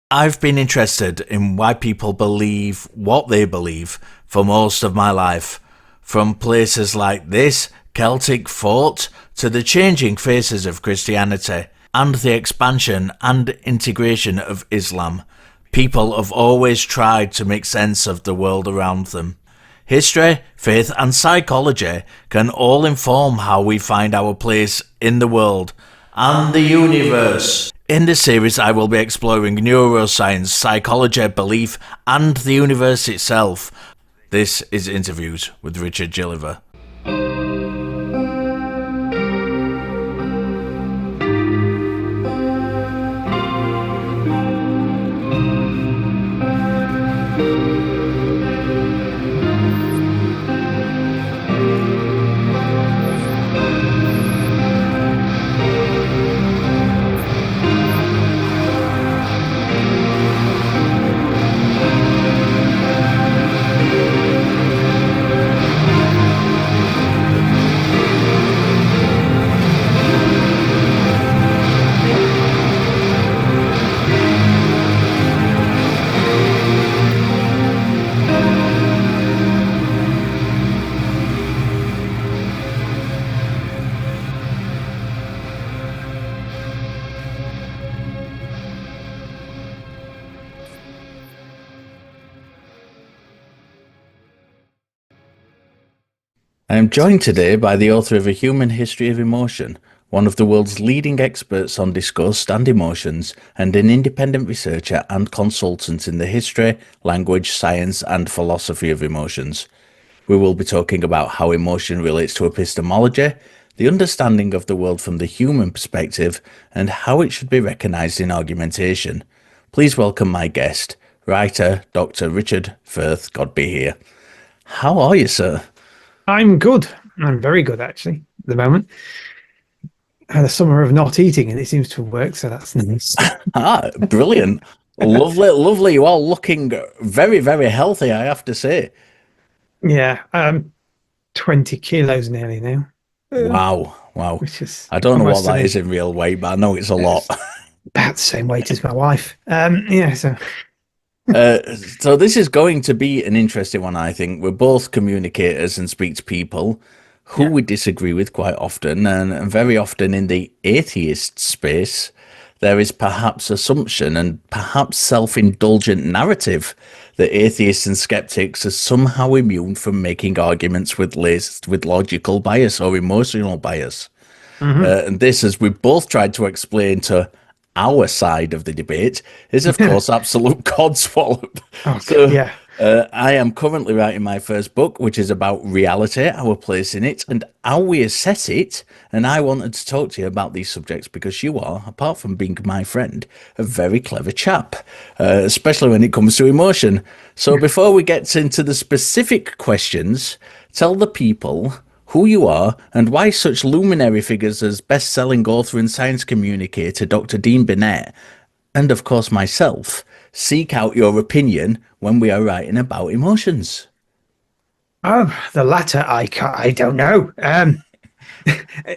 I've been interested in why people believe what they believe for most of my life, from places like this Celtic fort to the changing faces of Christianity and the expansion and integration of Islam. People have always tried to make sense of the world around them. History, faith and psychology can all inform how we find our place in the world and the universe. In this series I will be exploring neuroscience, psychology, belief and the universe itself. This is Interviews with Richard Gilliver. I am joined today by the author of A Human History of Emotion, one of the world's leading experts on disgust and emotions, and an independent researcher and consultant in the history, language, science, and philosophy of emotions. We will be talking about how emotion relates to epistemology, the understanding of the world from the human perspective, and how it should be recognised in argumentation. Please welcome my guest, writer Dr Richard Firth Godbehere. How are you, sir? I'm good. I'm very good, actually, at the moment. I had a summer of not eating and it seems to have worked, so that's nice. Brilliant. Lovely, lovely. You are looking very, very healthy, I have to say. Yeah, 20 kilos nearly now. Wow. Which is I don't know what that is in real weight, but I know it's a lot. About the same weight as my wife. So this is going to be an interesting one, I think. We're both communicators and speak to people who we disagree with quite often, and very often in the atheist space, there is perhaps assumption and perhaps self-indulgent narrative that atheists and skeptics are somehow immune from making arguments with logical bias or emotional bias. And this, as we both tried to explain to our side of the debate, is of course absolute codswallop. I am currently writing my first book, which is about reality, our place in it, and how we assess it. And I wanted to talk to you about these subjects because you are, apart from being my friend, a very clever chap, especially when it comes to emotion. So before we get into the specific questions, tell the people who you are and why such luminary figures as best-selling author and science communicator Dr. Dean Burnett, and of course myself, seek out your opinion when we are writing about emotions. Oh, the latter, I don't know.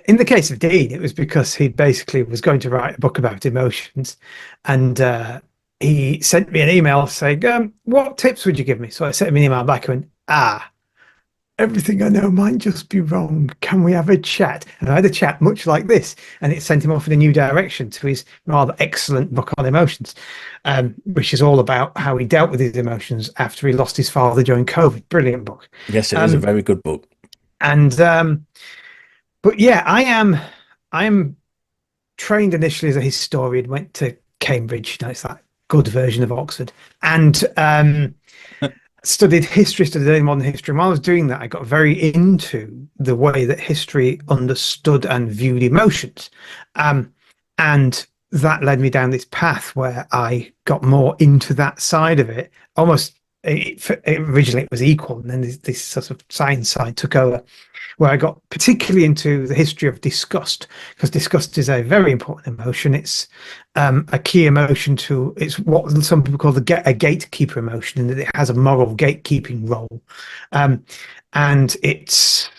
In the case of Dean, it was because he basically was going to write a book about emotions, and he sent me an email saying, what tips would you give me? So I sent him an email back and went, everything I know might just be wrong. Can we have a chat? And I had a chat much like this, and it sent him off in a new direction to his rather excellent book on emotions, which is all about how he dealt with his emotions after he lost his father during COVID. Brilliant book. Yes, it is a very good book. And but yeah, I am trained initially as a historian, went to Cambridge. It's that good version of Oxford, and studied history, studied early modern history. And while I was doing that, I got very into the way that history understood and viewed emotions. And that led me down this path where I got more into that side of it. Originally it was equal, and then this sort of science side took over, where I got particularly into the history of disgust, because disgust is a very important emotion. It's a key emotion it's what some people call a gatekeeper emotion, in that it has a moral gatekeeping role. And it's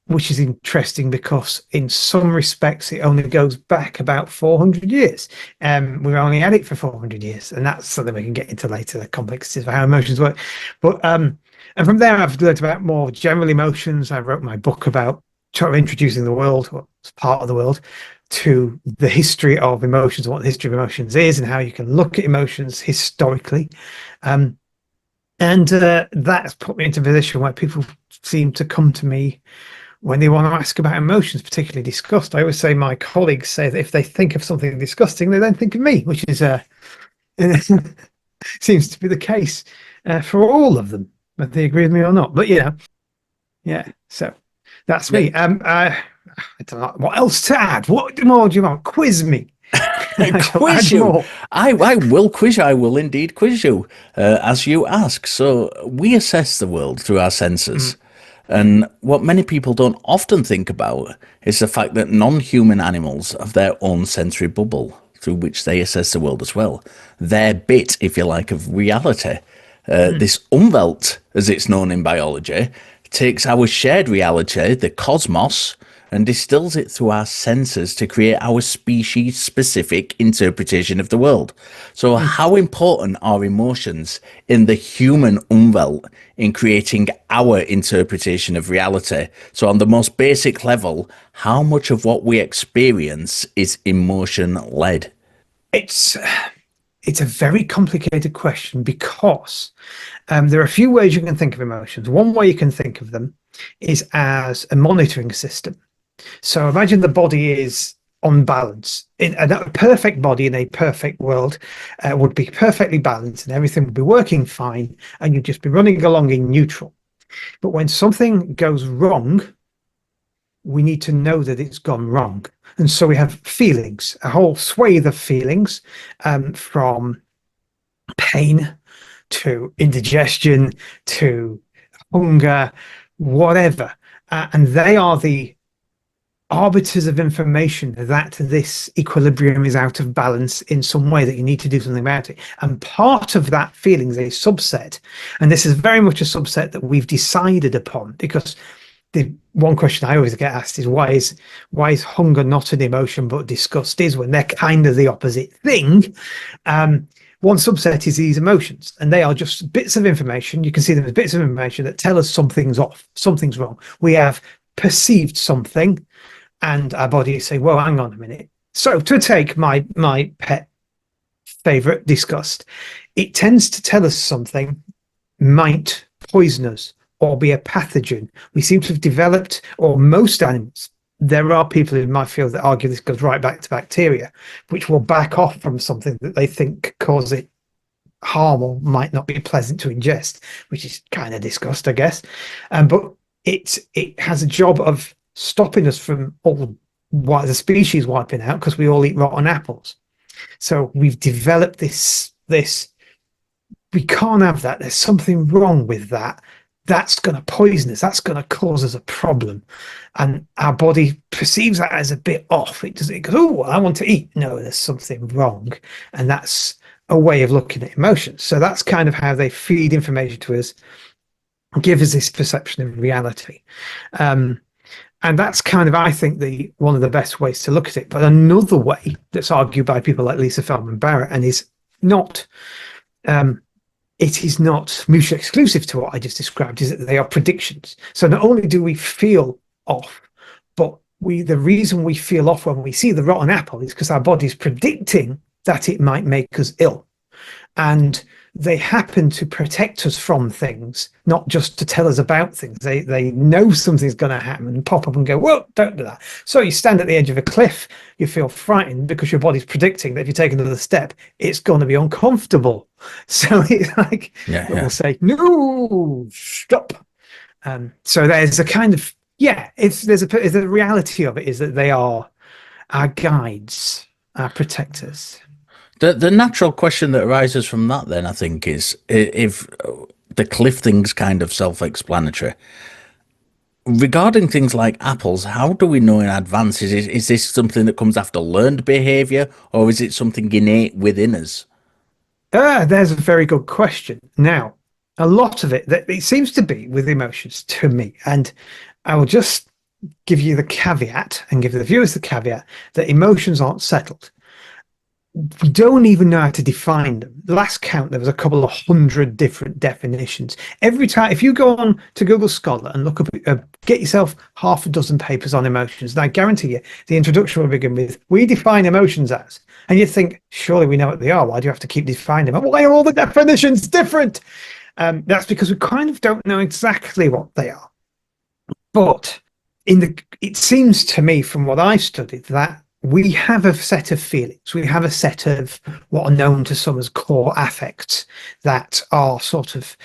which is interesting because in some respects it only goes back about 400 years. We've only had it for 400 years, and that's something we can get into later, the complexities of how emotions work. But and from there I've learned about more general emotions. I wrote my book about sort of introducing the world, or part of the world, to the history of emotions, what the history of emotions is, and how you can look at emotions historically. And that's put me into a position where people seem to come to me when they want to ask about emotions, particularly disgust. I always say my colleagues say that if they think of something disgusting, they then think of me, which is seems to be the case for all of them, whether they agree with me or not. But yeah. So that's me. I don't know what else to add. What more do you want? Quiz me. Quiz you. I will quiz you. I will indeed quiz you as you ask. So we assess the world through our senses. And what many people don't often think about is the fact that non-human animals have their own sensory bubble through which they assess the world as well. Their bit, if you like, of reality. This Umwelt, as it's known in biology, takes our shared reality, the cosmos, and distills it through our senses to create our species-specific interpretation of the world. So how important are emotions in the human Umwelt in creating our interpretation of reality? So on the most basic level, how much of what we experience is emotion-led? It's a very complicated question because there are a few ways you can think of emotions. One way you can think of them is as a monitoring system. So imagine the body is on balance. A perfect body in a perfect world would be perfectly balanced and everything would be working fine and you'd just be running along in neutral. But when something goes wrong, we need to know that it's gone wrong. And so we have feelings, a whole swathe of feelings, from pain to indigestion to hunger, whatever. And they are the arbiters of information that this equilibrium is out of balance in some way, that you need to do something about it. And part of that feeling is a subset. And this is very much a subset that we've decided upon, because the one question I always get asked is why is hunger not an emotion but disgust is, when they're kind of the opposite thing. One subset is these emotions, and they are just bits of information. You can see them as bits of information that tell us something's off, something's wrong. We have perceived something, and our body say, well, hang on a minute. So to take my pet favorite, disgust, it tends to tell us something might poison us or be a pathogen. We seem to have developed, or most animals, there are people in my field that argue this goes right back to bacteria, which will back off from something that they think cause it harm or might not be pleasant to ingest, which is kind of disgust, I guess. But it has a job of stopping us from all the species wiping out, because we all eat rotten apples. So we've developed this we can't have that. There's something wrong with that. That's going to poison us. That's going to cause us a problem. And our body perceives that as a bit off. It goes, oh, I want to eat. No, there's something wrong. And that's a way of looking at emotions. So that's kind of how they feed information to us, give us this perception of reality. And that's kind of, I think, one of the best ways to look at it. But another way that's argued by people like Lisa Feldman Barrett, and is not it is not mutually exclusive to what I just described, is that they are predictions. So not only do we feel off, but the reason we feel off when we see the rotten apple is because our body's predicting that it might make us ill. And they happen to protect us from things, not just to tell us about things. They know something's going to happen and pop up and go, whoa, don't do that. So you stand at the edge of a cliff, you feel frightened because your body's predicting that if you take another step, it's going to be uncomfortable. So it's like, we'll say, no, stop. So there's a kind of, the reality of it is that they are our guides, our protectors. The natural question that arises from that then, I think, is if the cliff thing's kind of self-explanatory. Regarding things like apples, how do we know in advance? Is this something that comes after learned behaviour, or is it something innate within us? There's a very good question. Now, a lot of it seems to be with emotions to me, and I will just give you the caveat and give the viewers the caveat that emotions aren't settled. We don't even know how to define them. The last count, there was a couple of hundred different definitions. Every time, if you go on to Google Scholar and look up, get yourself half a dozen papers on emotions, and I guarantee you, the introduction will begin with, we define emotions as, and you think, surely we know what they are. Why do you have to keep defining them? Why are all the definitions different? That's because we kind of don't know exactly what they are. But it seems to me from what I studied that we have a set of feelings. We have a set of what are known to some as core affects that are sort of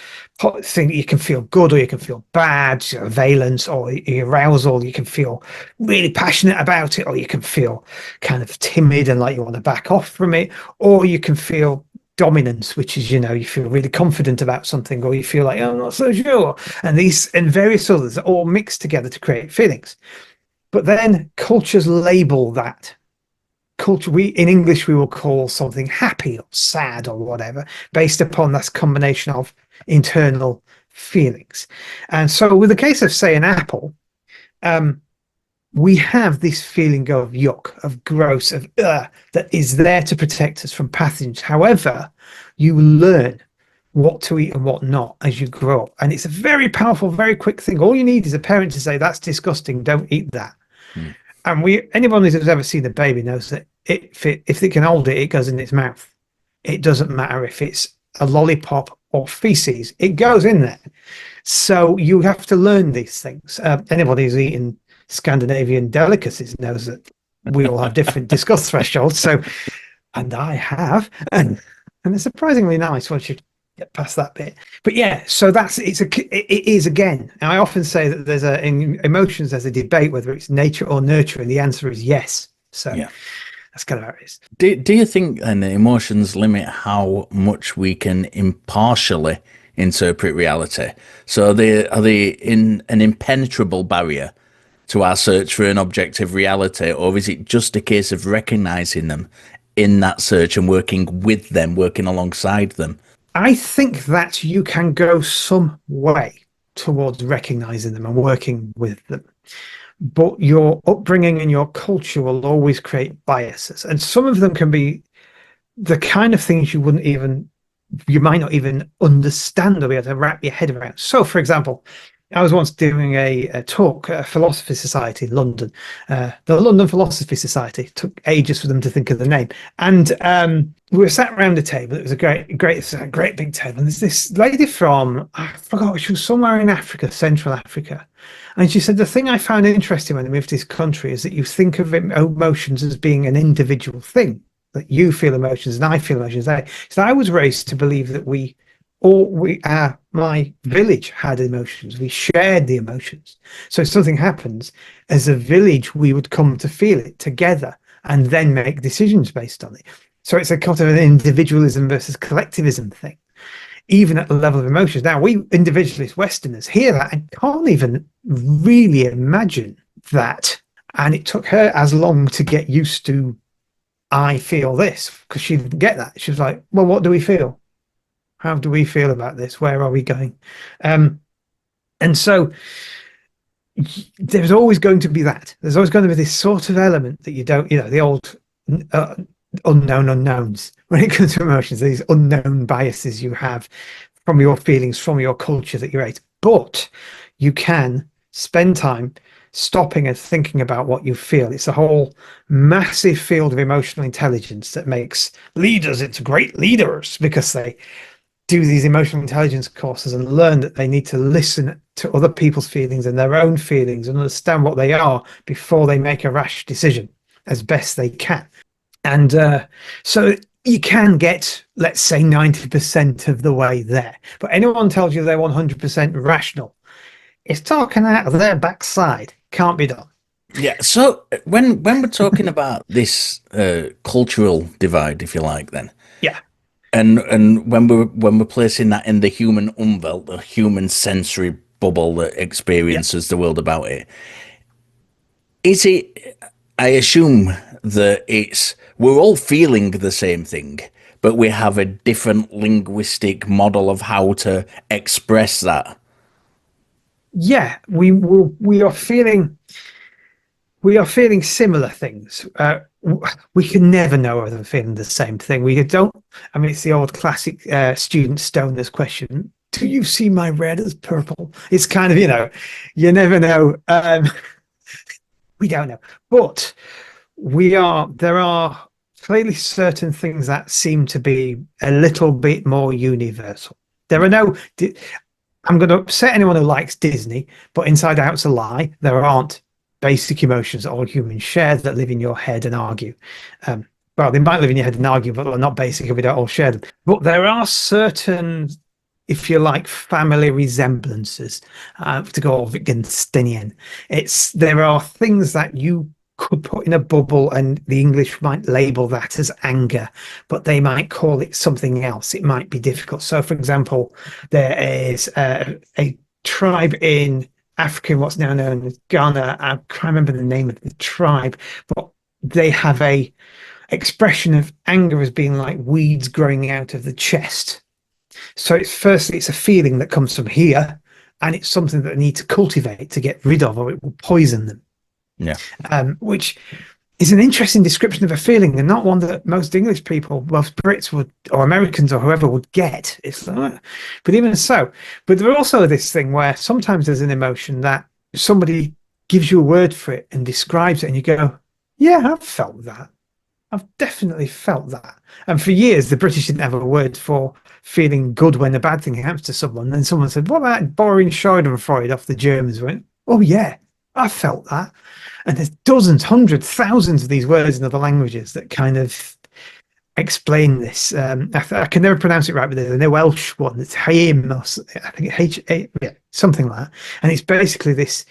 thing that you can feel good or you can feel bad, valence or arousal. You can feel really passionate about it, or you can feel kind of timid and like you want to back off from it, or you can feel dominance, which is, you feel really confident about something, or you feel like, oh, I'm not so sure. And these and various others are all mixed together to create feelings. But then cultures label that. Culture, in English, we will call something happy or sad or whatever, based upon this combination of internal feelings. And so with the case of, say, an apple, we have this feeling of yuck, of gross, of that is there to protect us from pathogens. However, you learn what to eat and what not as you grow up. And it's a very powerful, very quick thing. All you need is a parent to say, that's disgusting, don't eat that. And anyone who's ever seen a baby knows that if it can hold it, it goes in its mouth. It doesn't matter if it's a lollipop or feces, it goes in there. So you have to learn these things. Anybody who's eaten Scandinavian delicacies knows that we all have different disgust thresholds. So, and I have, and they're surprisingly nice once you get past that bit. But yeah, so it is again. And I often say that in emotions there's a debate whether it's nature or nurture, and the answer is yes. So yeah, that's kind of how it is. Do you think then emotions limit how much we can impartially interpret reality? So are they in an impenetrable barrier to our search for an objective reality, or is it just a case of recognizing them in that search and working with them, working alongside them? I think that you can go some way towards recognizing them and working with them, but your upbringing and your culture will always create biases, and some of them can be the kind of things you might not even understand or be able to wrap your head around. So, for example, I was once doing a talk at a philosophy society in London, the London Philosophy Society. Took ages for them to think of the name. And we were sat around a table. It was a great big table. And there's this lady from, I forgot, she was somewhere in Africa, Central Africa. And she said, the thing I found interesting when I moved to this country is that you think of emotions as being an individual thing, that you feel emotions and I feel emotions. So I was raised to believe that my village had emotions. We shared the emotions. So if something happens, as a village, we would come to feel it together and then make decisions based on it. So it's a kind of an individualism versus collectivism thing, even at the level of emotions. Now, we individualist Westerners hear that and can't even really imagine that. And it took her as long to get used to, I feel this, because she didn't get that. She was like, well, what do we feel? How do we feel about this? Where are we going? And so there's always going to be that. There's always going to be this sort of element that you don't, the old unknown unknowns when it comes to emotions, these unknown biases you have from your feelings, from your culture that you rate. But you can spend time stopping and thinking about what you feel. It's a whole massive field of emotional intelligence that makes leaders into great leaders, because they do these emotional intelligence courses and learn that they need to listen to other people's feelings and their own feelings and understand what they are before they make a rash decision as best they can. And so you can get, let's say, 90% of the way there. But anyone tells you they're 100% rational, it's talking out of their backside. Can't be done. Yeah. So when we're talking about this cultural divide, if you like, then yeah. And when we're placing that in the human umwelt, the human sensory bubble that experiences the world about it, is it? I assume that we're all feeling the same thing, but we have a different linguistic model of how to express that. Yeah, we are feeling. we are feeling similar things. We can never know whether we're feeling the same thing. We don't. I mean, it's the old classic student stoners question: do you see my red as purple? It's kind of, you never know. We don't know, but there are clearly certain things that seem to be a little bit more universal. There are no. I'm going to upset anyone who likes Disney, but Inside Out's a lie. There aren't basic emotions that all humans share that live in your head and argue. Well, they might live in your head and argue, but they're not basic if we don't all share them. But there are certain, if you like, family resemblances. To go Wittgensteinian, there are things that you could put in a bubble, and the English might label that as anger, but they might call it something else. It might be difficult. So, for example, there is a tribe in Africa, what's now known as Ghana. I can't remember the name of the tribe, but they have a expression of anger as being like weeds growing out of the chest. So it's a feeling that comes from here, and it's something that they need to cultivate to get rid of, or it will poison them. Yeah. Which is an interesting description of a feeling, and not one that most English people, most Brits would, or Americans, or whoever would get. It's like, but even so, but there's also this thing where sometimes there's an emotion that somebody gives you a word for it and describes it, and you go, "Yeah, I've felt that. I've definitely felt that." And for years, the British didn't have a word for feeling good when a bad thing happens to someone. And someone said, "What about borrowing Schadenfreude off the Germans?" Went, "Oh yeah, I felt that." And there's dozens, hundreds, thousands of these words in other languages that kind of explain this. I can never pronounce it right, but there's a Welsh one. It's Haim, I think something like that. And it's basically this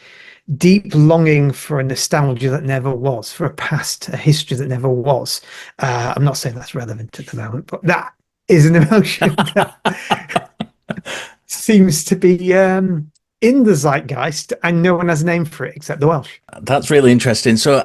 deep longing for a nostalgia that never was, for a history that never was. I'm not saying that's relevant at the moment, but that is an emotion that seems to be in the zeitgeist, and no one has a name for it except the Welsh. That's really interesting. So,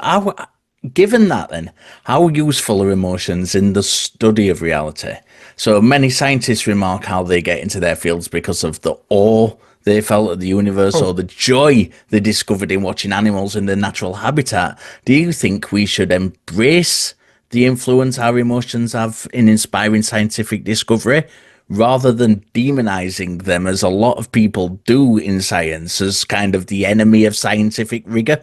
given that, then, how useful are emotions in the study of reality? So, many scientists remark how they get into their fields because of the awe they felt at the universe, or the joy they discovered in watching animals in their natural habitat. Do you think we should embrace the influence our emotions have in inspiring scientific discovery, rather than demonizing them, as a lot of people do in science, as kind of the enemy of scientific rigor?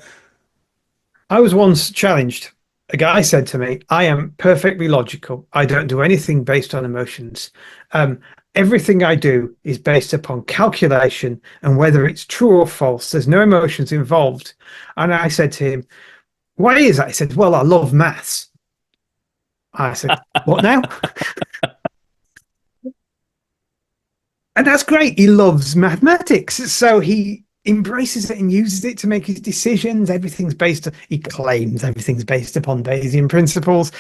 I was once challenged. A guy said to me, "I am perfectly logical. I don't do anything based on emotions. Everything I do is based upon calculation, and whether it's true or false, there's no emotions involved." And I said to him, "Why is that?" He said, "Well, I love maths." I said, "What now?" And that's great. He loves mathematics. So he embraces it and uses it to make his decisions. He claims everything's based upon Bayesian principles.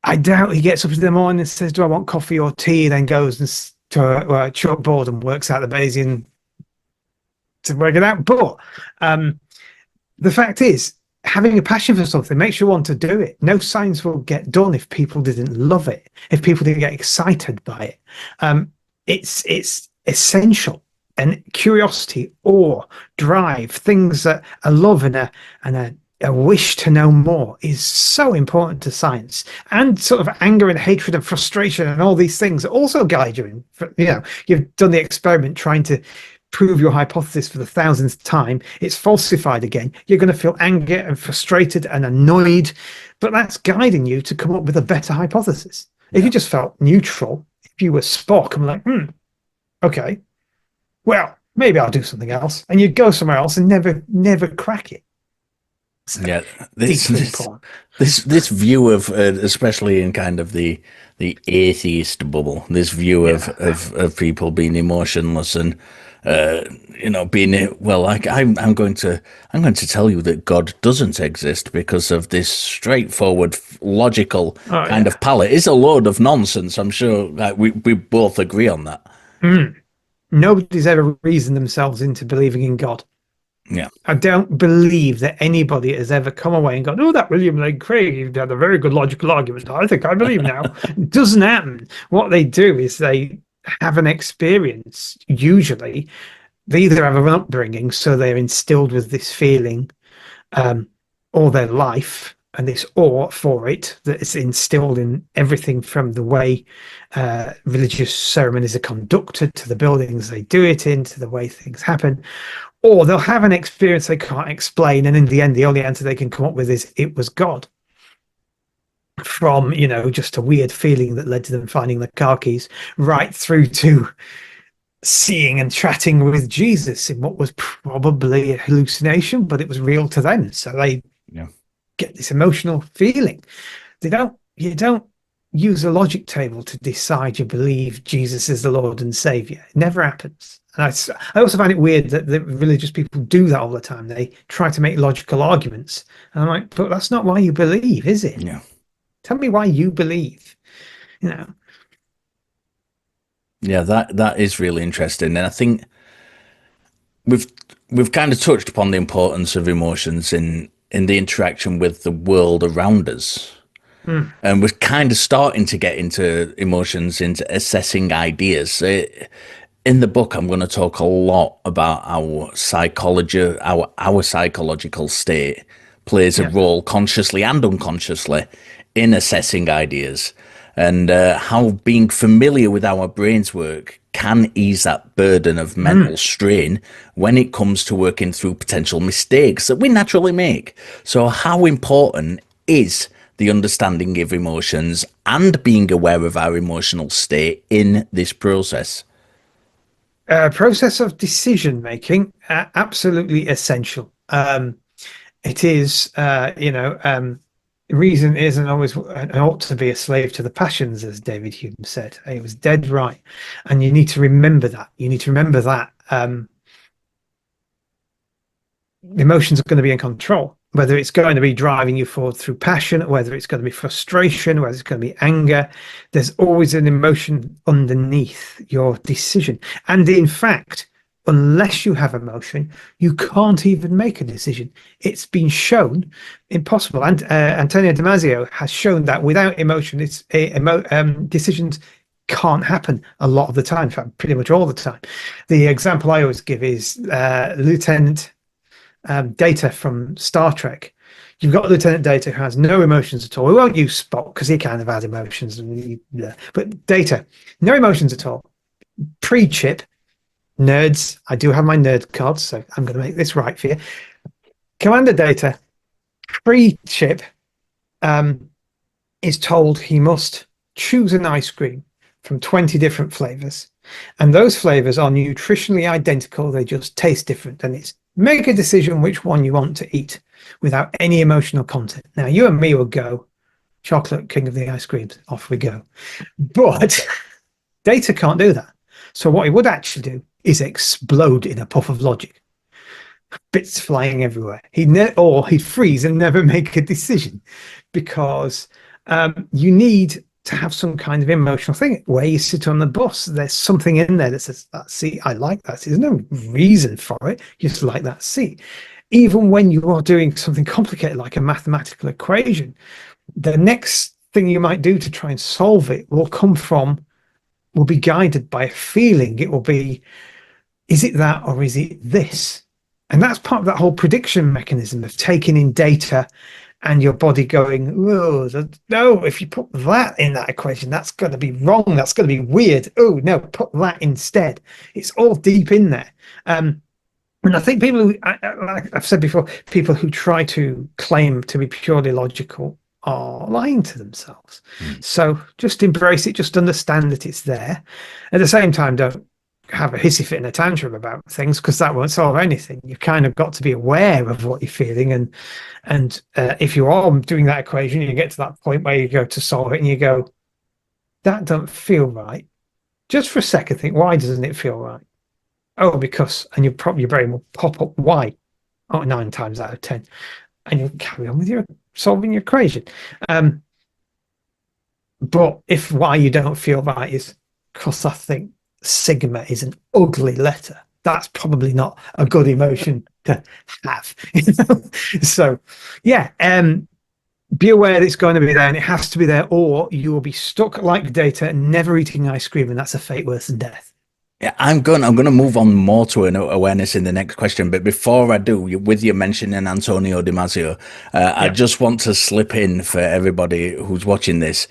I doubt he gets up in the morning and says, "Do I want coffee or tea?" Then goes to a chalkboard and works out the Bayesian to work it out. But the fact is, having a passion for something makes you want to do it. No science will get done if people didn't love it, if people didn't get excited by it. It's essential. And curiosity, awe, drive, things that a love and a wish to know more is so important to science. And sort of anger and hatred and frustration and all these things also guide you in. You've done the experiment trying to prove your hypothesis for the thousandth time. It's falsified again. You're going to feel anger and frustrated and annoyed, but that's guiding you to come up with a better hypothesis. If you just felt neutral, if you were Spock, I'm like, okay, well, maybe I'll do something else. And you go somewhere else and never crack it. So yeah, this view of, especially in kind of the atheist bubble, this view of people being emotionless and being, well, like I'm going to tell you that God doesn't exist because of this straightforward logical kind of palette is a load of nonsense. I'm sure we both agree on that. Nobody's ever reasoned themselves into believing in God. Yeah, I don't believe that anybody has ever come away and gone, "Oh, that William Lane Craig had a very good logical argument. I think I believe now." It doesn't happen. What they do is they have an experience. Usually, they either have an upbringing, so they're instilled with this feeling, all their life, and this awe for it that is instilled in everything from the way religious ceremonies are conducted, to the buildings they do it in, to the way things happen. Or they'll have an experience they can't explain, and in the end, the only answer they can come up with is it was God. From, just a weird feeling that led to them finding the car keys, right through to seeing and chatting with Jesus in what was probably a hallucination, but it was real to them. So they get this emotional feeling. You don't use a logic table to decide you believe Jesus is the Lord and Savior. It never happens. And I also find it weird that the religious people do that all the time. They try to make logical arguments. And I'm like, but that's not why you believe, is it? Yeah. Tell me why you believe, Yeah, that is really interesting. And I think we've kind of touched upon the importance of emotions in the interaction with the world around us. And we're kind of starting to get into emotions, into assessing ideas. In the book, I'm going to talk a lot about our psychology, our psychological state plays a role consciously and unconsciously in assessing ideas, and how being familiar with our brains work can ease that burden of mental strain when it comes to working through potential mistakes that we naturally make. So how important is the understanding of emotions and being aware of our emotional state in this process? Process of decision making, absolutely essential. It is, reason isn't always and ought to be a slave to the passions, as David Hume said. He was dead right, and you need to remember that. Emotions are going to be in control, whether it's going to be driving you forward through passion, whether it's going to be frustration, whether it's going to be anger. There's always an emotion underneath your decision. And in fact, unless you have emotion, you can't even make a decision. It's been shown impossible. And Antonio Damasio has shown that without emotion, decisions can't happen a lot of the time. In fact, pretty much all the time. The example I always give is Lieutenant Data from Star Trek. You've got Lieutenant Data who has no emotions at all. We won't use Spock because he kind of has emotions, but Data, no emotions at all. Pre-chip, nerds. I do have my nerd cards, so I'm going to make this right for you. Commander Data, pre-chip, is told he must choose an ice cream from 20 different flavors, and those flavors are nutritionally identical. They just taste different, and it's make a decision which one you want to eat without any emotional content. Now, you and me will go, chocolate, king of the ice creams, off we go. But Data can't do that. So what he would actually do is explode in a puff of logic. Bits flying everywhere. He'd freeze and never make a decision, because you need to have some kind of emotional thing. Where you sit on the bus, there's something in there that says, that seat, I like that seat. There's no reason for it. You just like that seat. Even when you are doing something complicated like a mathematical equation, the next thing you might do to try and solve it will be guided by a feeling. It will be, is it that or is it this? And that's part of that whole prediction mechanism of taking in data and your body going, oh, no, if you put that in that equation, that's going to be wrong. That's going to be weird. Oh, no, put that instead. It's all deep in there. And I think people who, like I've said before, people who try to claim to be purely logical are lying to themselves. So just embrace it. Just understand that it's there. At the same time, don't have a hissy fit and a tantrum about things, because that won't solve anything. You've kind of got to be aware of what you're feeling, and if you are doing that equation, you get to that point where you go to solve it and you go, that don't feel right. Just for a second, think, why doesn't it feel right? Oh, because, and your brain will pop up why, 9 times out of 10, and you'll carry on with your solving your equation. But if why you don't feel right is because I think sigma is an ugly letter, that's probably not a good emotion to have. So yeah, be aware that it's going to be there, and it has to be there, or you will be stuck like Data, never eating ice cream, and that's a fate worse than death. Yeah, I'm gonna move on more to an awareness in the next question, but before I do, with you mentioning Antonio Damasio, I Yeah. just want to slip in for everybody who's watching this.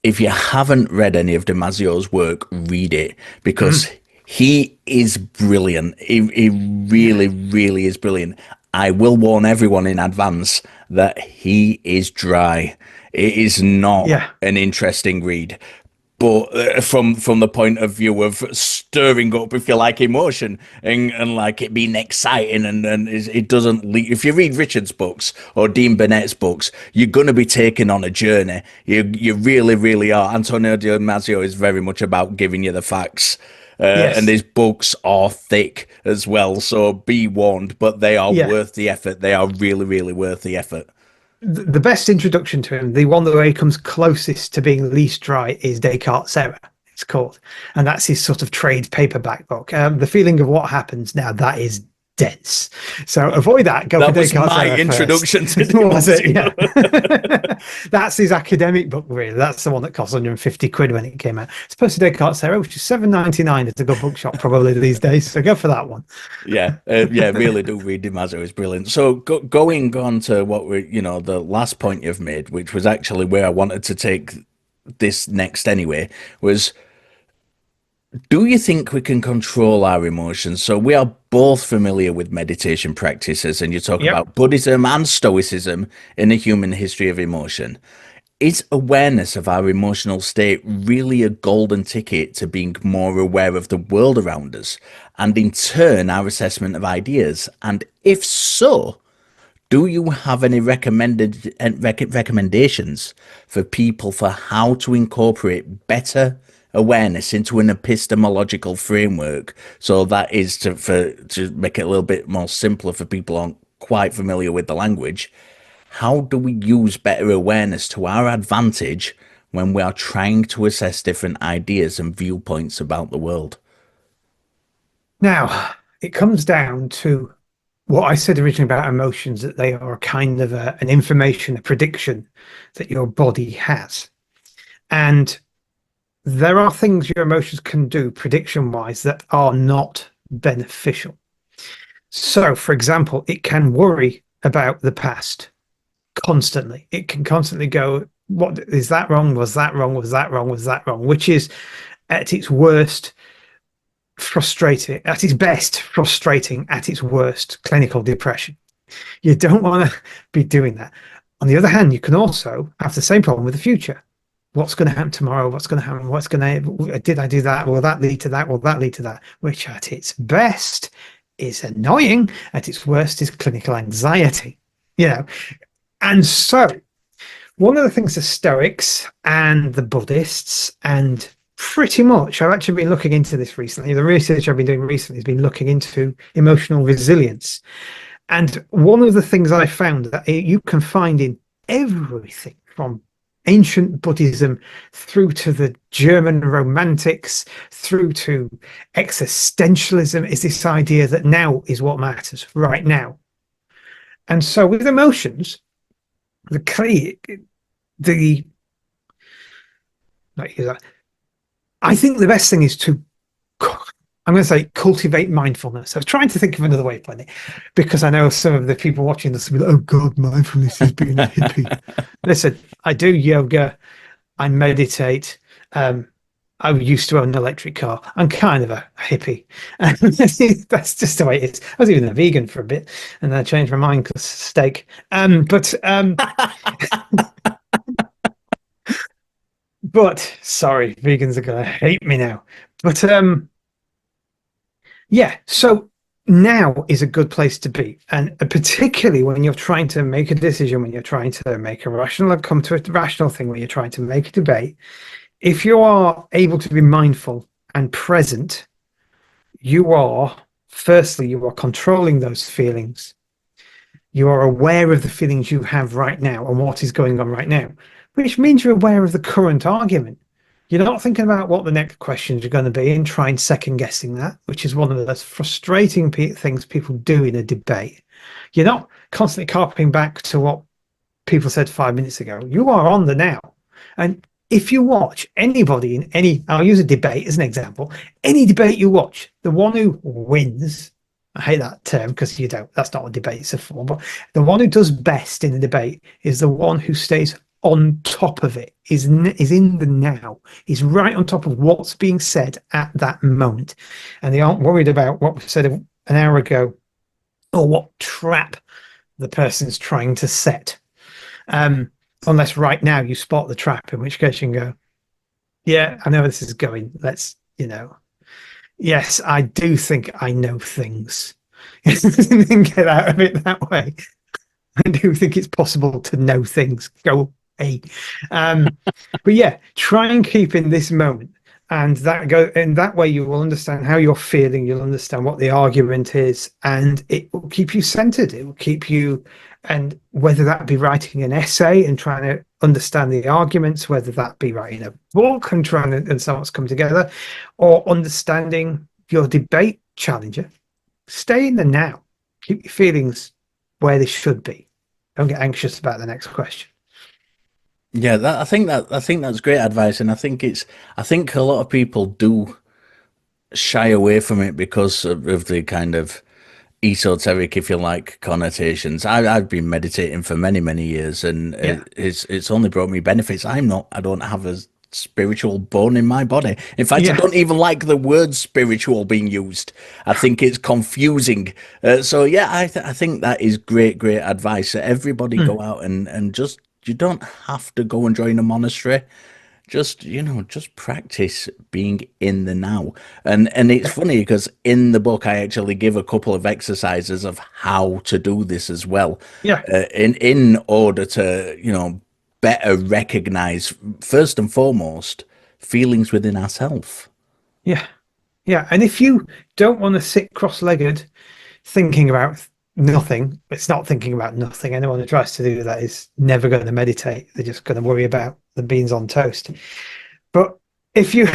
If you haven't read any of Damasio's work, read it because Mm. he is brilliant. He Yeah. really, really is brilliant. I will warn everyone in advance that he is dry. It is not Yeah. an interesting read, but from the point of view of stirring up, if you like, emotion and like it being exciting and it doesn't leave. If you read Richard's books or Dean Burnett's books, you're going to be taken on a journey. You really, really are. Antonio Damasio is very much about giving you the facts. And Yes. his books are thick as well, so be warned. But they are Yeah. worth the effort. They are really, really worth the effort. The best introduction to him, the one that he comes closest to being least dry, is Descartes' Error. It's called, and that's his sort of trade paperback book. The feeling of what happens now, that is dense. So avoid that. Go for That was Descartes' my Error first. introduction to Was it? Damasio. Yeah. That's his academic book, really. That's the one that cost 150 quid when it came out. It's supposed to Descartes' Error, which is 7.99 at a good bookshop probably these days. So go for that one. Yeah, really do read DiMaggio is brilliant. So going on to what the last point you've made, which was actually where I wanted to take this next anyway, was do you think we can control our emotions? So we are both familiar with meditation practices, and you talk Yep. about Buddhism and Stoicism in the human history of emotion. Is awareness of our emotional state really a golden ticket to being more aware of the world around us and in turn our assessment of ideas? And if so, do you have any recommendations for people for how to incorporate better awareness into an epistemological framework? So that is to make it a little bit more simpler for people who aren't quite familiar with the language. How do we use better awareness to our advantage when we are trying to assess different ideas and viewpoints about the world? Now, it comes down to what I said originally about emotions, that they are kind of an information, a prediction that your body has. And there are things your emotions can do prediction wise that are not beneficial. So, for example, it can worry about the past constantly. It can constantly go, what is that wrong? Was that wrong? Was that wrong? Was that wrong? Which is at its worst frustrating, at its best frustrating, at its worst clinical depression. You don't want to be doing that. On the other hand, you can also have the same problem with the future. What's going to happen tomorrow? What's going to happen? What's going to, did I do that? Will that lead to that? Will that lead to that? Which at its best is annoying. At its worst is clinical anxiety, you know. And so one of the things the Stoics and the Buddhists and pretty much, I've actually been looking into this recently. The research I've been doing recently has been looking into emotional resilience. And one of the things I found that you can find in everything from ancient Buddhism through to the German Romantics, through to existentialism, is this idea that now is what matters, right now. And so with emotions, the like I think the best thing is to, I'm going to say, cultivate mindfulness. I was trying to think of another way of putting it, because I know some of the people watching this will be like, oh God, mindfulness is being a hippie. Listen, I do yoga, I meditate. I used to own an electric car. I'm kind of a hippie. And that's just the way it is. I was even a vegan for a bit, and then I changed my mind because steak. But sorry, vegans are gonna hate me now. But yeah, so now is a good place to be, and particularly when you're trying to make a decision, when you're trying to make a rational, come to a rational thing, when you're trying to make a debate. If you are able to be mindful and present, you are, firstly, you are controlling those feelings. You are aware of the feelings you have right now and what is going on right now, which means you're aware of the current argument. You're not thinking about what the next questions are going to be and trying second guessing that, which is one of the most frustrating things people do in a debate. You're not constantly carping back to what people said 5 minutes ago. You are on the now. And if you watch anybody in any, I'll use a debate as an example, any debate you watch, the one who wins, I hate that term because you don't, that's not what debates are for, but the one who does best in the debate is the one who stays on top of it, is in the now, is right on top of what's being said at that moment. And they aren't worried about what was said an hour ago or what trap the person's trying to set. Unless right now you spot the trap, in which case you can go, yeah, I know where this is going. Let's, yes, I do think I know things. Get out of it that way. I do think it's possible to know things. Go, hey. But yeah, try and keep in this moment. And that way you will understand how you're feeling, you'll understand what the argument is, and it will keep you centered. It will keep you, and whether that be writing an essay and trying to understand the arguments, whether that be writing a book and trying to understand what's come together, or understanding your debate challenger, stay in the now. Keep your feelings where they should be. Don't get anxious about the next question. Yeah, I think that's great advice, and I think a lot of people do shy away from it because of the kind of esoteric, if you like, connotations. I've been meditating for many years, and Yeah. it's only brought me benefits. I don't have a spiritual bone in my body. In fact, I Yeah. don't even like the word spiritual being used. I think it's confusing. So yeah, I think that is great advice. Everybody Mm. go out and just, you don't have to go and join a monastery. Just, just practice being in the now. And it's funny because in the book I actually give a couple of exercises of how to do this as well, Yeah. in order to, better recognize, first and foremost, feelings within ourselves. Yeah. Yeah. And if you don't want to sit cross-legged thinking about nothing, it's not thinking about nothing. Anyone who tries to do that is never going to meditate. They're just going to worry about the beans on toast. But if you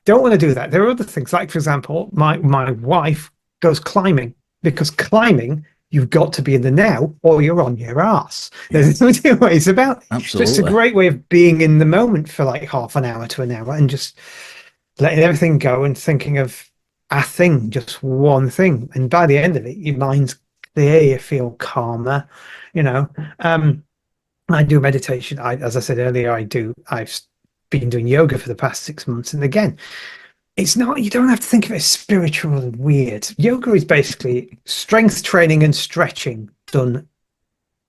don't want to do that, there are other things. Like, for example, my wife goes climbing, because climbing, you've got to be in the now or you're on your ass. Yeah, There's no two ways about it. So it's a absolutely. great way of being in the moment for like half an hour to an hour and just letting everything go and thinking of a thing, just one thing. And by the end of it, your mind's clear, you feel calmer, you know. Um, I do meditation. As I said earlier, I've been doing yoga for the past 6 months. And again, it's not, you don't have to think of it as spiritual and weird. Yoga is basically strength training and stretching done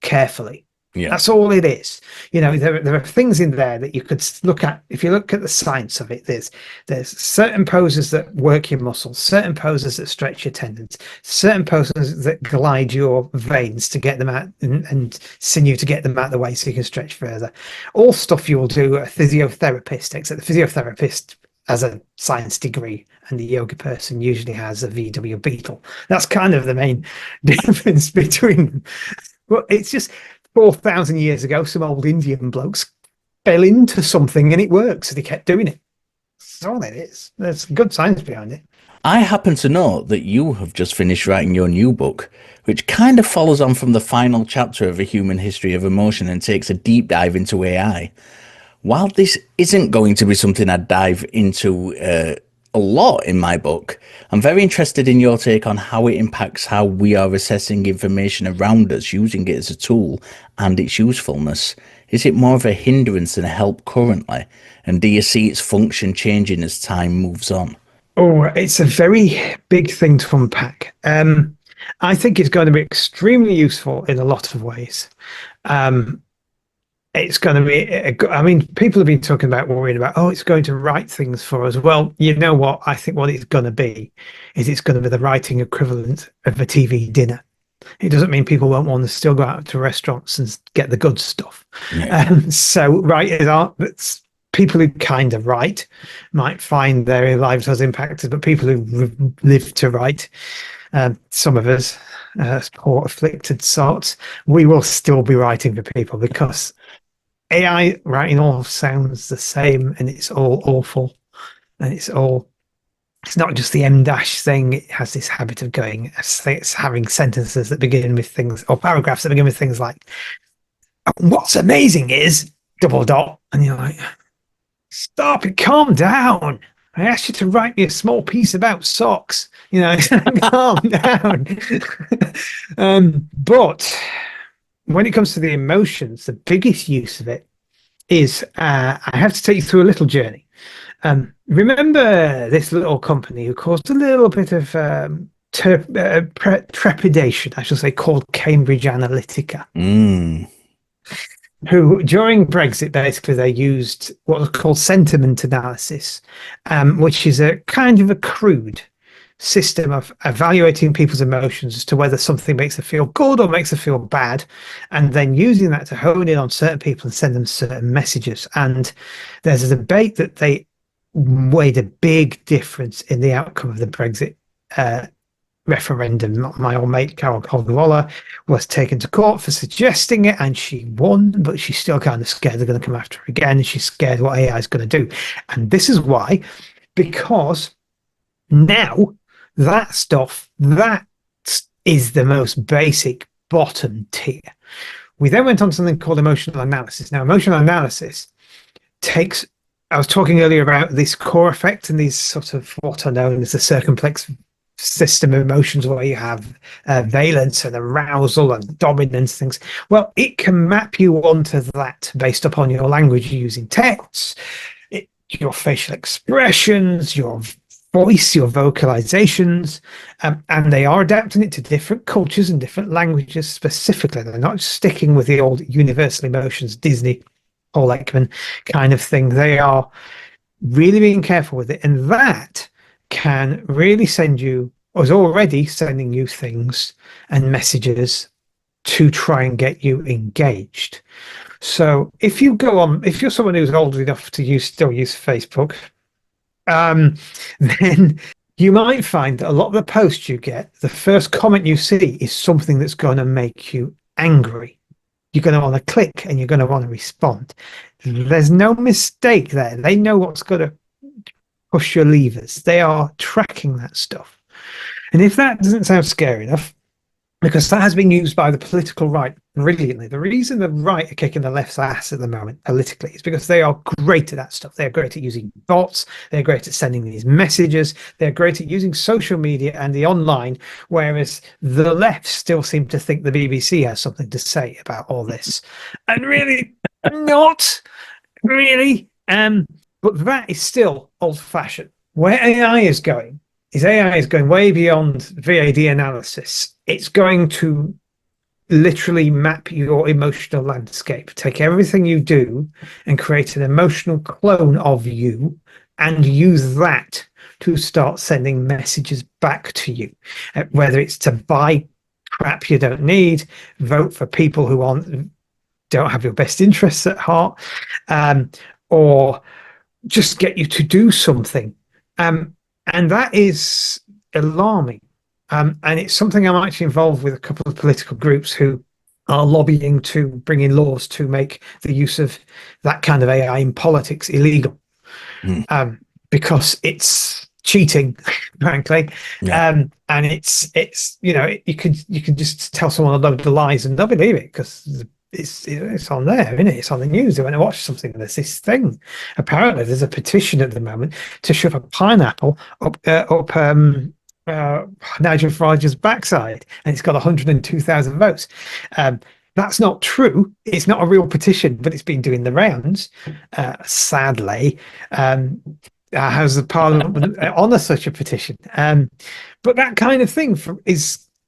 carefully. Yeah, That's all it is. There are things in there that you could look at. If you look at the science of it, there's certain poses that work your muscles, certain poses that stretch your tendons, certain poses that glide your veins to get them out, and sinew to get them out of the way so you can stretch further. All stuff you will do a physiotherapist, except the physiotherapist has a science degree and the yoga person usually has a VW Beetle. That's kind of the main difference between them. Well, it's just 4,000 years ago, some old Indian blokes fell into something and it works, so they kept doing it. That's all it is. There's good science behind it. I happen to know that you have just finished writing your new book, which kind of follows on from the final chapter of A Human History of Emotion and takes a deep dive into AI. While this isn't going to be something I dive into a lot in my book, I'm very interested in your take on how it impacts how we are assessing information around us, using it as a tool, and its usefulness. Is it more of a hindrance than a help currently? And do you see its function changing as time moves on? Oh, it's a very big thing to unpack. I think it's going to be extremely useful in a lot of ways. Um, it's going to be, I mean, people have been talking about worrying about, oh, it's going to write things for us. Well, you know what? I think what it's going to be is it's going to be the writing equivalent of a TV dinner. It doesn't mean people won't want to still go out to restaurants and get the good stuff. Yeah. So writers are, that's people who kind of write might find their lives as impacted, but people who live to write, some of us, poor afflicted sorts, we will still be writing for people because AI writing all sounds the same and it's all awful and it's not just the M dash thing. It has this habit of going, it's having sentences that begin with things or paragraphs that begin with things like, what's amazing is double dot. And you're like, Stop it, calm down. I asked you to write me a small piece about socks. Calm down. But when it comes to the emotions, the biggest use of it is I have to take you through a little journey. Remember this little company who caused a little bit of trepidation, I should say, called Cambridge Analytica, who during Brexit, basically, they used what was called sentiment analysis, which is a kind of a crude system of evaluating people's emotions as to whether something makes them feel good or makes them feel bad, and then using that to hone in on certain people and send them certain messages. And there's a debate that they made a big difference in the outcome of the Brexit referendum. My old mate Carol Colgwalla was taken to court for suggesting it, and she won, but she's still kind of scared they're going to come after her again, and she's scared what AI is going to do. And this is why, because now that stuff, that is the most basic bottom tier. We then went on to something called emotional analysis. Now, emotional analysis takes, I was talking earlier about this core effect and these sort of what are known as the circumplex system of emotions, where you have valence and arousal and dominance things. Well, it can map you onto that based upon your language using texts, your facial expressions, your voice, your vocalizations, and they are adapting it to different cultures and different languages specifically. They're not sticking with the old universal emotions, Disney, Paul Ekman kind of thing. They are really being careful with it, and that can really send you, or is already sending you things and messages to try and get you engaged. So if you go on, if you're someone who's old enough to still use Facebook, then you might find that a lot of the posts you get, the first comment you see is something that's going to make you angry. You're going to want to click and you're going to want to respond. There's no mistake there. They know what's going to push your levers. They are tracking that stuff. And if that doesn't sound scary enough, because that has been used by the political right brilliantly. The reason the right are kicking the left's ass at the moment politically is because they are great at that stuff. They're great at using bots. They're great at sending these messages. They're great at using social media and the online, whereas the left still seem to think the BBC has something to say about all this. And really not really. But that is still old-fashioned. Where AI is going way beyond VAD analysis. It's going to literally map your emotional landscape, take everything you do and create an emotional clone of you, and use that to start sending messages back to you, whether it's to buy crap you don't need, vote for people who don't have your best interests at heart, or just get you to do something. And that is alarming. And it's something I'm actually involved with a couple of political groups who are lobbying to bring in laws to make the use of that kind of AI in politics illegal, because it's cheating, frankly. Yeah. And it's you can just tell someone a load of lies and they'll believe it because it's on there, isn't it? It's on the news. They want to watch something. There's this thing. Apparently, there's a petition at the moment to shove a pineapple up Nigel Farage's backside, and it's got 102,000 votes. That's not true. It's not a real petition, but it's been doing the rounds. Sadly, how's the Parliament honour such a petition? But that kind of thing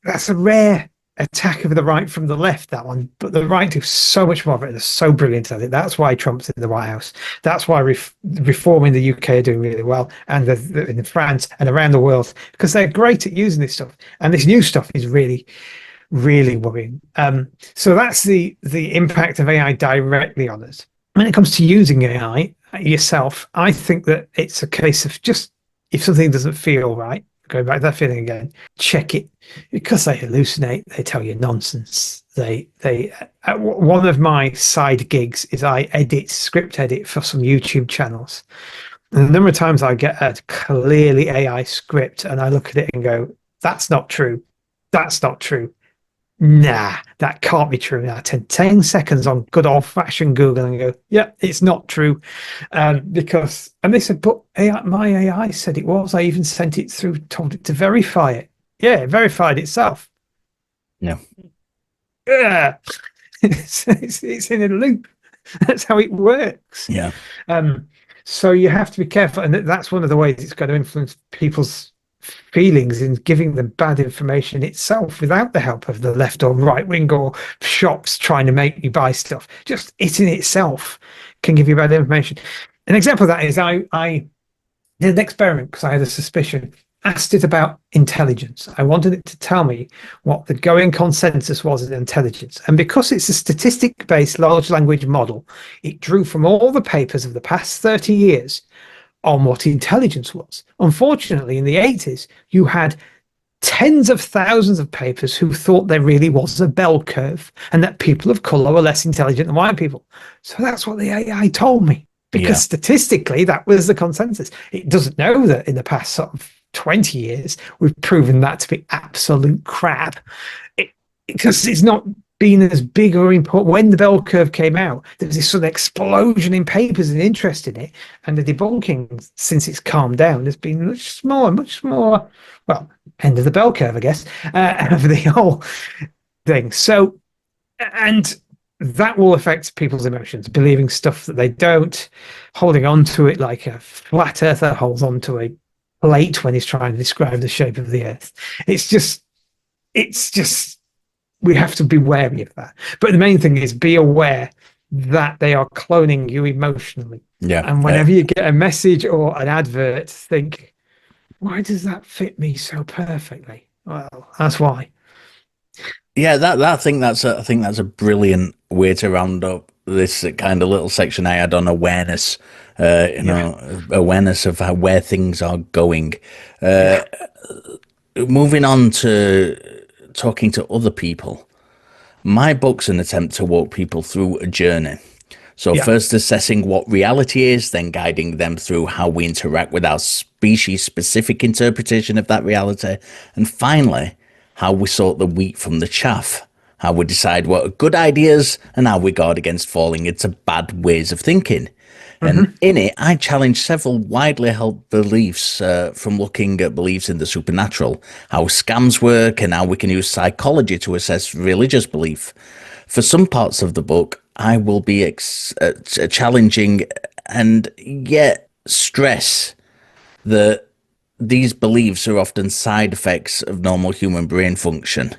that's a rare attack of the right from the left, that one. But the right do so much more of it. They're so brilliant at it. That's why Trump's in the White House. That's why reform in the UK are doing really well, and in France and around the world, because they're great at using this stuff. And this new stuff is really, really worrying. So that's the impact of AI directly on us. When it comes to using AI yourself, I think that it's a case of just, if something doesn't feel right, going back to that feeling again, check it, because they hallucinate. They tell you nonsense. One of my side gigs is I script edit for some YouTube channels. And the number of times I get a clearly AI script and I look at it and go, that's not true. That's not true. nah, that can't be true. And I take 10 seconds on good old fashioned Google and go, yeah, it's not true. Because, and they said, but AI, my AI said it was. I even sent it through, told it to verify it. Yeah, it verified itself. No. Yeah, it's in a loop. That's how it works. Yeah. So you have to be careful, and that's one of the ways it's going to influence people's feelings in giving them bad information itself without the help of the left or right wing or shops trying to make you buy stuff. Just it in itself can give you bad information. An example of that is I did an experiment because I had a suspicion. Asked it about intelligence. I wanted it to tell me what the going consensus was in intelligence. And because it's a statistic-based large language model, it drew from all the papers of the past 30 years on what intelligence was. Unfortunately, in the 80s, you had tens of thousands of papers who thought there really was a bell curve and that people of color were less intelligent than white people. So that's what the AI told me, because statistically, that was the consensus. It doesn't know that in the past sort of 20 years, we've proven that to be absolute crap. Because it's not been as big or important. When the bell curve came out, there was this sort of explosion in papers and interest in it, and the debunking since it's calmed down has been much more, well, end of the bell curve, I guess, of the whole thing. So, and that will affect people's emotions, believing stuff that they don't, holding on to it like a flat earther holds on to a plate when he's trying to describe the shape of the earth. It's just we have to be wary of that. But the main thing is be aware that they are cloning you emotionally. Yeah. And whenever you get a message or an advert, think, why does that fit me so perfectly? Well, that's why. Yeah, I think that's a brilliant way to round up this kind of little section I had on awareness. Awareness of where things are going. Moving on to talking to other people. My book's an attempt to walk people through a journey. So first assessing what reality is, then guiding them through how we interact with our species-specific interpretation of that reality, and finally, how we sort the wheat from the chaff, how we decide what are good ideas and how we guard against falling into bad ways of thinking. And in it, I challenge several widely held beliefs, from looking at beliefs in the supernatural, how scams work, and how we can use psychology to assess religious belief. For some parts of the book, I will be challenging and yet stress that these beliefs are often side effects of normal human brain function.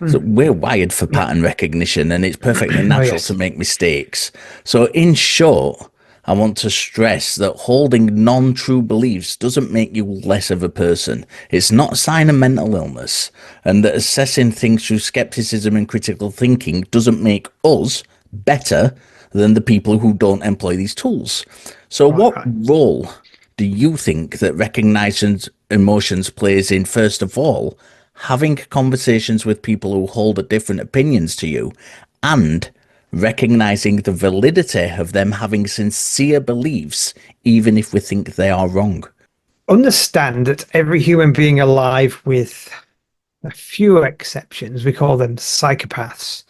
So we're wired for pattern recognition, and it's perfectly natural to make mistakes. So in short, I want to stress that holding non-true beliefs doesn't make you less of a person. It's not a sign of mental illness, and that assessing things through skepticism and critical thinking doesn't make us better than the people who don't employ these tools. So what role do you think that recognizing emotions plays in, first of all, having conversations with people who hold different opinions to you, and recognizing the validity of them having sincere beliefs, even if we think they are wrong? Understand that every human being alive, with a few exceptions, we call them psychopaths,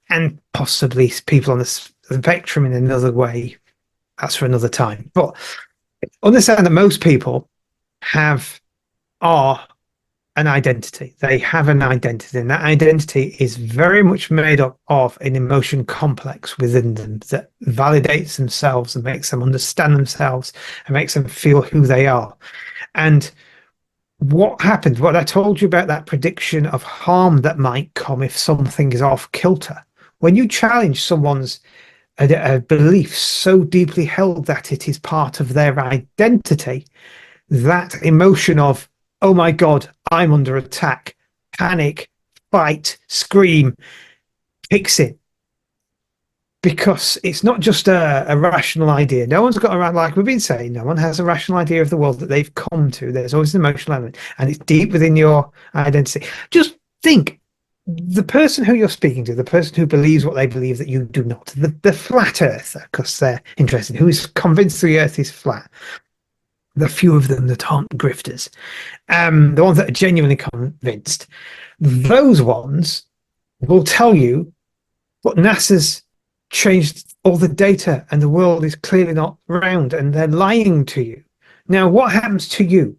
and possibly people on the spectrum in another way. That's for another time. But understand that most people are an identity. They have an identity, and that identity is very much made up of an emotion complex within them that validates themselves and makes them understand themselves and makes them feel who they are. And what happens, what I told you about that prediction of harm that might come if something is off kilter, when you challenge someone's a belief so deeply held that it is part of their identity, that emotion of, oh my God, I'm under attack, panic, fight, scream, kicks in. Because it's not just a rational idea. No one's got a, like we've been saying, no one has a rational idea of the world that they've come to. There's always an emotional element, and it's deep within your identity. Just think, the person who you're speaking to, the person who believes what they believe that you do not, the flat earther, because they're interested, who is convinced the earth is flat, the few of them that aren't grifters, the ones that are genuinely convinced, those ones will tell you, but NASA's changed all the data and the world is clearly not round and they're lying to you. Now, what happens to you?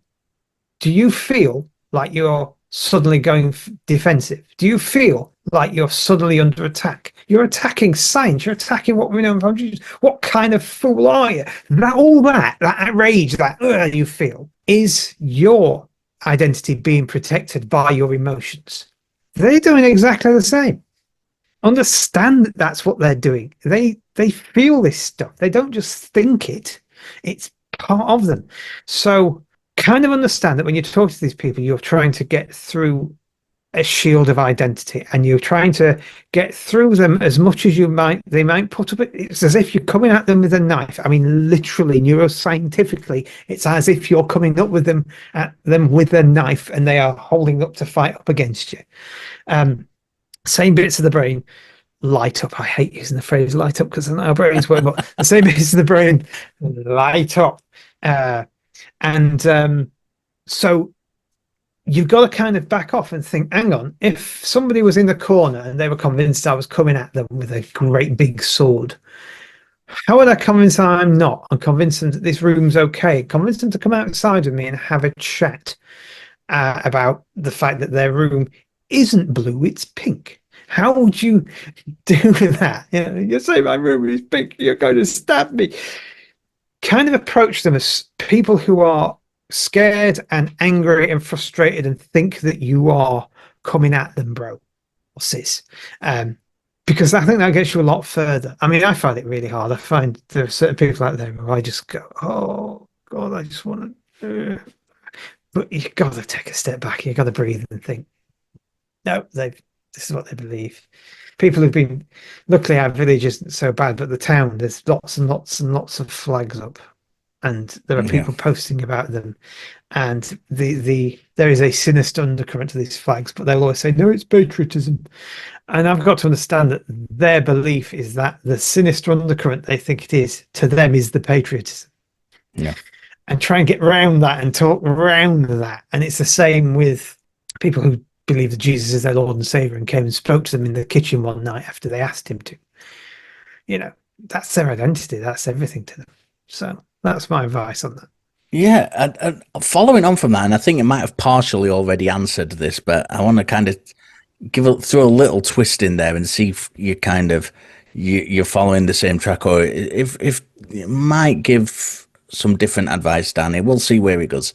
Do you feel like you're suddenly going defensive? Do you feel like you're suddenly under attack? You're attacking science. You're attacking what we know from Jesus. What kind of fool are you? That rage, that you feel is your identity being protected by your emotions. They're doing exactly the same. Understand that that's what they're doing. They feel this stuff. They don't just think it. It's part of them. So kind of understand that when you talk to these people, you're trying to get through a shield of identity, and you're trying to get through them as much as they might put up. It's as if you're coming at them with a knife. I mean, literally, neuroscientifically, it's as if you're coming up with them at them with a knife, and they are holding up to fight up against you. Same bits of the brain light up. I hate using the phrase light up because our brains work, but the same bits of the brain light up. So you've got to kind of back off and think, hang on, if somebody was in the corner and they were convinced I was coming at them with a great big sword, how would I convince them I'm not? And convince them that this room's okay? Convince them to come outside with me and have a chat about the fact that their room isn't blue, it's pink. How would you do that? You say my room is pink, you're going to stab me. Kind of approach them as people who are scared and angry and frustrated and think that you are coming at them, bro or sis. Because I think that gets you a lot further. I mean, I find it really hard. I find there are certain people out there where I just go, oh God, I just want to. But you've got to take a step back. You've got to breathe and think, no, this is what they believe. People who've been, luckily our village isn't so bad, but the town, there's lots and lots and lots of flags up, and there are people posting about them, and there is a sinister undercurrent to these flags, but they'll always say, no, it's patriotism. And I've got to understand that their belief is that the sinister undercurrent they think it is, to them, is the patriotism. Yeah. And try and get around that and talk around that. And it's the same with people who believe that Jesus is their Lord and Savior and came and spoke to them in the kitchen one night after they asked him to. That's their identity. That's everything to them. So that's my advice on that. Yeah, and following on from that, and I think it might have partially already answered this, but I want to kind of throw a little twist in there and see if you're following the same track, or if you might give some different advice, Danny. We'll see where it goes.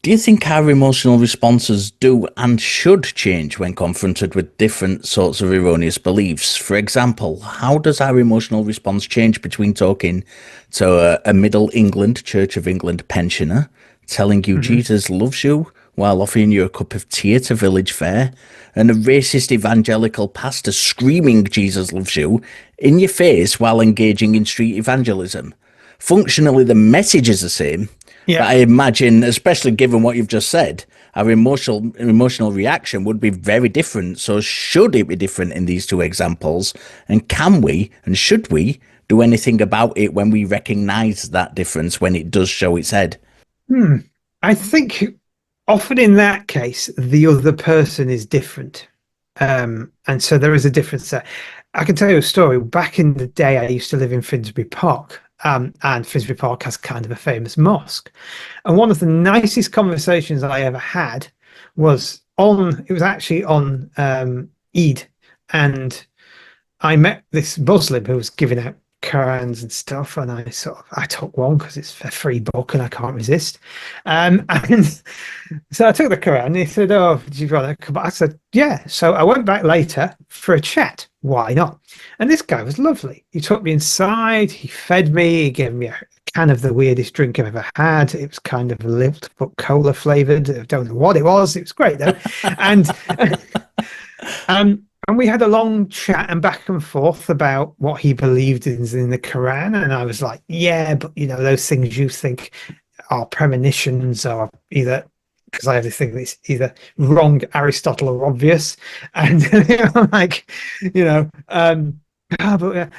Do you think our emotional responses do and should change when confronted with different sorts of erroneous beliefs? For example, how does our emotional response change between talking to a Middle England, Church of England pensioner, telling you Jesus loves you while offering you a cup of tea at a village fair, and a racist evangelical pastor screaming Jesus loves you in your face while engaging in street evangelism? Functionally, the message is the same. Yeah. But I imagine, especially given what you've just said, our emotional reaction would be very different. So should it be different in these two examples? And can we and should we do anything about it when we recognize that difference when it does show its head? I think often in that case, the other person is different. And so there is a difference there. I can tell you a story. Back in the day, I used to live in Finsbury Park. And Finsbury Park has kind of a famous mosque. And one of the nicest conversations I ever had was actually on Eid. And I met this Muslim who was giving out Qurans and stuff. And I took one because it's a free book and I can't resist. And so I took the Quran and he said, oh, did you want to come back? I said, yeah. So I went back later for a chat. Why not? And this guy was lovely. He took me inside. He fed me. He gave me a can of the weirdest drink I've ever had. It was kind of lilt but cola flavored. I don't know what it was. It was great though. And we had a long chat and back and forth about what he believed in the Quran. And I was like, yeah, but those things you think are premonitions are either, because I have this thing that's either wrong Aristotle or obvious. And I'm like, and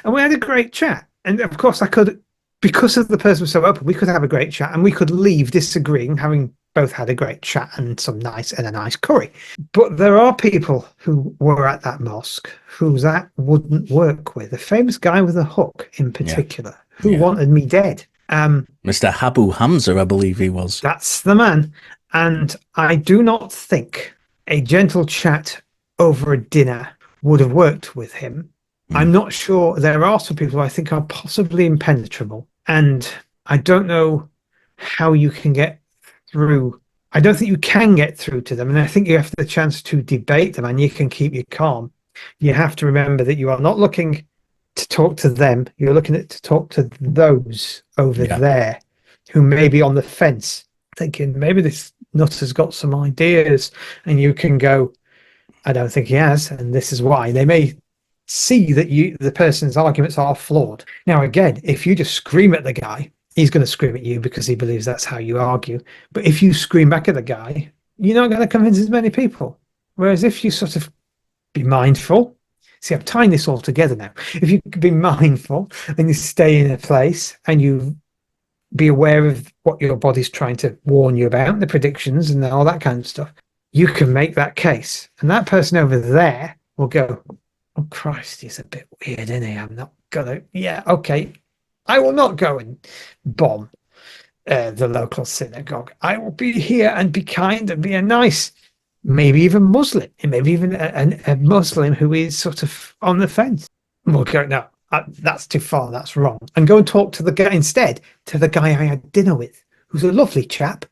we had a great chat. And of course I could, because of the person was so open, we could have a great chat and we could leave disagreeing, having both had a great chat and a nice curry. But there are people who were at that mosque who that wouldn't work with. A famous guy with a hook in Yeah. particular who Yeah. wanted me dead. Mr. Habu Hamza, I believe he was. That's the man. And I do not think a gentle chat over a dinner would have worked with him. I'm not sure. There are some people who I think are possibly impenetrable. And I don't know how you can get through. I don't think you can get through to them. And I think you have the chance to debate them and you can keep your calm. You have to remember that you are not looking to talk to them. You're looking to talk to those over there who may be on the fence, thinking maybe this nut has got some ideas, and you can go, I don't think he has, and this is why. They may see that the person's arguments are flawed. Now, again, if you just scream at the guy, he's going to scream at you because he believes that's how you argue. But if you scream back at the guy, you're not going to convince as many people. Whereas if you sort of be mindful, see, I'm tying this all together now. If you be mindful and you stay in a place and you be aware of what your body's trying to warn you about, the predictions and all that kind of stuff, you can make that case. And that person over there will go, oh, Christ, he's a bit weird, isn't he? I'm not going to, yeah, okay. I will not go and bomb the local synagogue. I will be here and be kind and be a nice, maybe even Muslim, and maybe even a Muslim who is sort of on the fence. And we'll go, no, that's too far, that's wrong. And go and talk to the guy instead, to the guy I had dinner with, who's a lovely chap,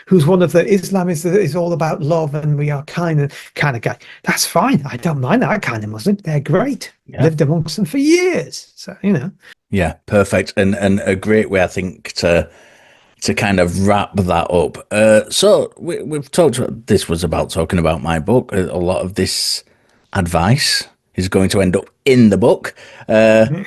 who's one of the Islam is all about love and we are kind of guy. That's fine. I don't mind that kind of Muslim. They're great. Yeah. Lived amongst them for years. So, you know. Yeah, perfect. And a great way, I think, to kind of wrap that up. So we've talked about, this was about talking about my book. A lot of this advice is going to end up in the book. But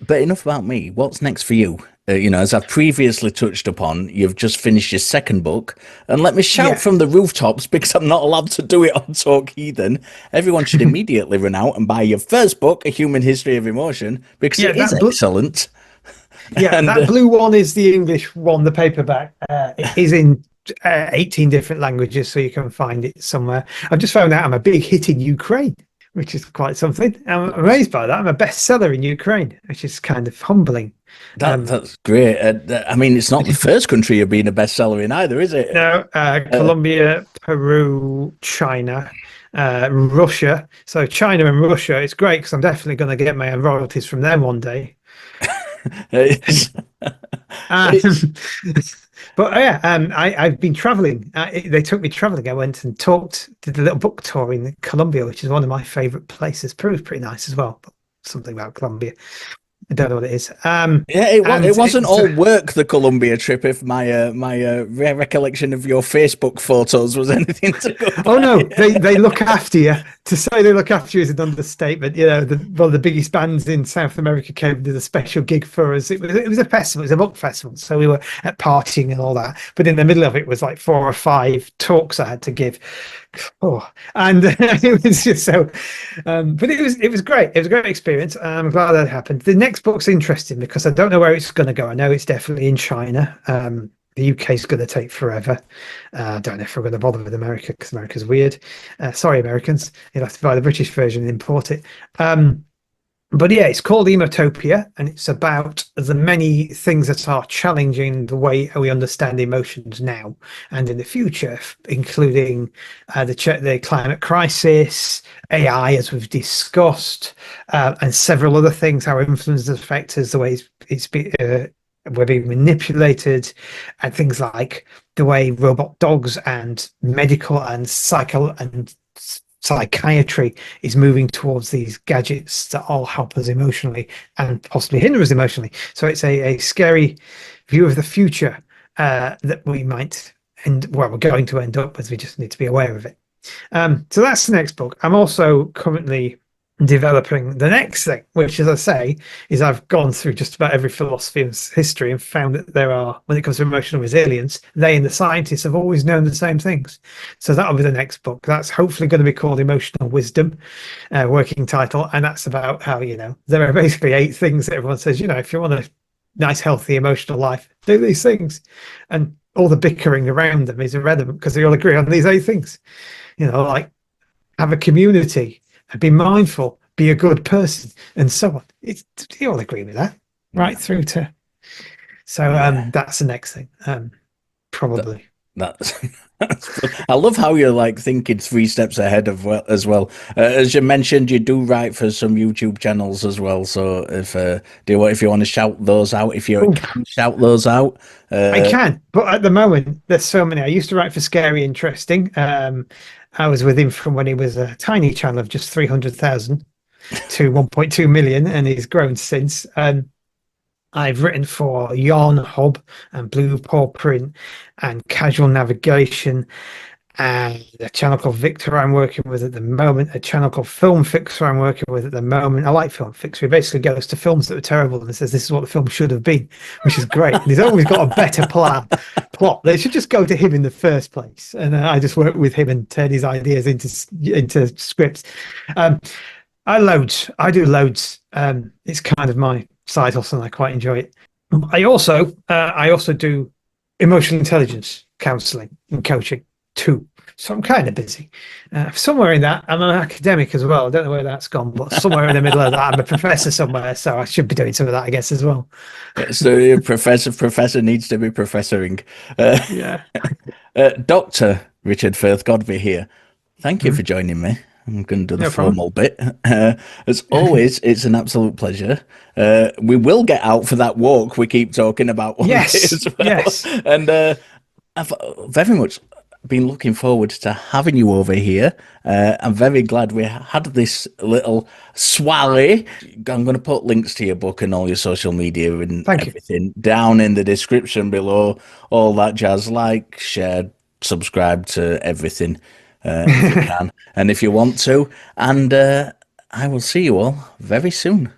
enough about me. What's next for you? As I've previously touched upon, you've just finished your second book, and let me shout from the rooftops, because I'm not allowed to do it on Talk Heathen. Everyone should immediately run out and buy your first book, A Human History of Emotion, because it is excellent. Yeah, and that blue one is the English one, the paperback. It is in 18 different languages, so you can find it somewhere. I've just found out I'm a big hit in Ukraine, which is quite something. I'm amazed by that. I'm a bestseller in Ukraine, which is kind of humbling. That's great. I mean, it's not the first country you've been a bestseller in either, is it? No, Colombia, Peru, China, Russia. So China and Russia, it's great because I'm definitely going to get my royalties from them one day. But yeah, I've been traveling. They took me traveling. I went and did a little book tour in Colombia, which is one of my favorite places. Peru's pretty nice as well, but something about Colombia, I don't know what it is. It wasn't all work, the Colombia trip, if my rare recollection of your Facebook photos was anything to go by. Oh no, they look after you. To say they look after you is an understatement. You know, one of the biggest bands in South America came and did a special gig for us. It was a festival, it was a book festival, so we were at partying and all that. But in the middle of it was like 4 or 5 talks I had to give. And it was just so. But it was great. It was a great experience. I'm glad that happened. The next book's interesting because I don't know where it's going to go. I know it's definitely in China. The UK is going to take forever. I don't know if we're going to bother with America because America's weird. Sorry, Americans. You'll have to buy the British version and import it. But yeah, it's called Emotopia, and it's about the many things that are challenging the way we understand emotions now and in the future, including the climate crisis, AI, as we've discussed, and several other things, how influences affect us, the way we're being manipulated, and things like the way robot dogs and medical and psychiatry is moving towards these gadgets that all help us emotionally and possibly hinder us emotionally. So it's a scary view of the future that we might we're going to end up with. We just need to be aware of it. So that's the next book. I'm also currently developing the next thing, which, as I say, is I've gone through just about every philosophy of history and found that there are, when it comes to emotional resilience, they and the scientists have always known the same things. So that'll be the next book. That's hopefully going to be called Emotional Wisdom, working title, and that's about how, there are basically 8 things that everyone says, if you want a nice, healthy, emotional life, do these things. And all the bickering around them is irrelevant because they all agree on these 8 things. Like have a community, be mindful, be a good person, and so on. You all agree with that, right? Through to that's the next thing, probably. That's, I love how you're like thinking 3 steps ahead of as well. As you mentioned, you do write for some YouTube channels as well. So if you want to shout those out, if you can shout those out, I can. But at the moment, there's so many. I used to write for Scary Interesting. I was with him from when he was a tiny channel of just 300,000 to 1.2 million, and he's grown since. I've written for Yarn Hub and Blue Paw Print and Casual Navigation, and a channel called Victor I'm working with at the moment, a channel called Film Fixer I'm working with at the moment. I like Film Fixer. He basically goes to films that are terrible and says this is what the film should have been, which is great. And he's always got a better plot. They should just go to him in the first place. And I just work with him and turn his ideas into scripts. I do loads. It's kind of my side hustle and I quite enjoy it. I also do emotional intelligence counseling and coaching too. So I'm kind of busy. Somewhere in that, I'm an academic as well. I don't know where that's gone, but somewhere in the middle of that, I'm a professor somewhere. So I should be doing some of that, I guess, as well. So your professor needs to be professoring. Yeah. Dr. Richard Firth Godbehere here. Thank you for joining me. I'm going to do the formal bit. As always, it's an absolute pleasure. We will get out for that walk we keep talking about one day as well. Yes. And I've very much been looking forward to having you over here. I'm very glad we had this little soiree. I'm going to put links to your book and all your social media and everything down in the description below. All that jazz. Like, share, subscribe to everything. If you can and if you want to, and I will see you all very soon.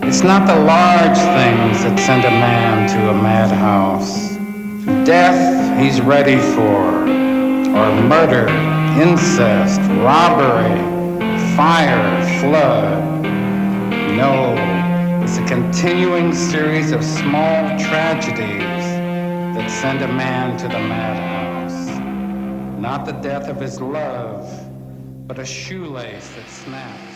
It's not the large things that send a man to a madhouse. Death he's ready for, or murder, incest, robbery, fire, flood. No, it's a continuing series of small tragedies that send a man to the madhouse. Not the death of his love, but a shoelace that snaps.